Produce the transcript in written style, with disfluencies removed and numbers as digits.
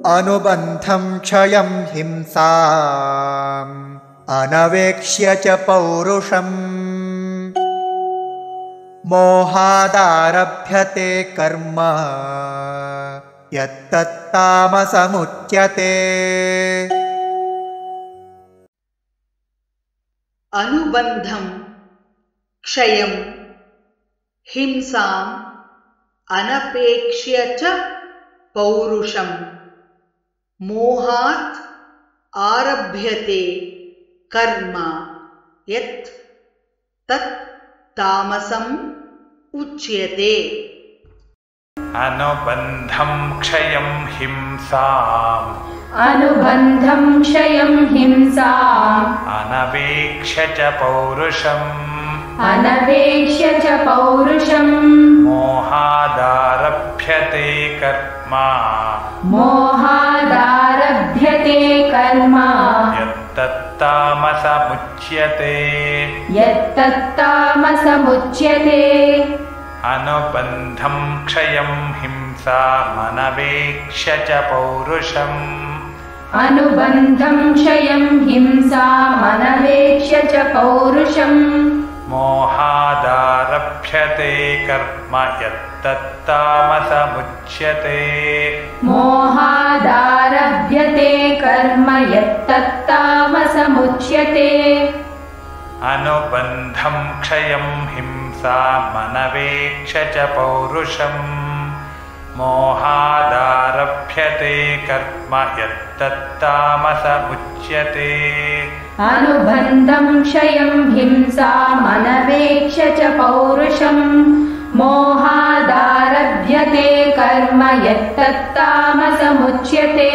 अनुबन्धं क्षयं हिंसाम् अनवेक्ष्य च पौरुषम् मोहादारभ्यते कर्म यत्तत्तामसमुच्यते। अनुबन्धं क्षयं हिंसाम् अनपेक्ष्य च पौरुषम् मोहात् आरभ्यते कर्म यत् तत् तामसम् उच्यते। अनुबन्धं क्षयं हिंसाम् अनवेक्ष्य च पौरुषम् मोहादारभ्यते कर्म यत्तत्तामसमुच्यते। अनुबन्धं क्षयं हिंसामनवेक्ष्य च पौरुषम् मोहादारभ्यते कर्म यत्तत्तामसमुच्यते। अनुबन्धं क्षयं हिंसामनवेक्ष्य च पौरुषम् मोहादारभ्यते कर्म यत्तत्तामसमुच्यते। अनुबन्धं क्षयं हिंसामनवेक्ष्य च पौरुषम् मोहादारभ्यते कर्म यत्तत्तामसमुच्यते।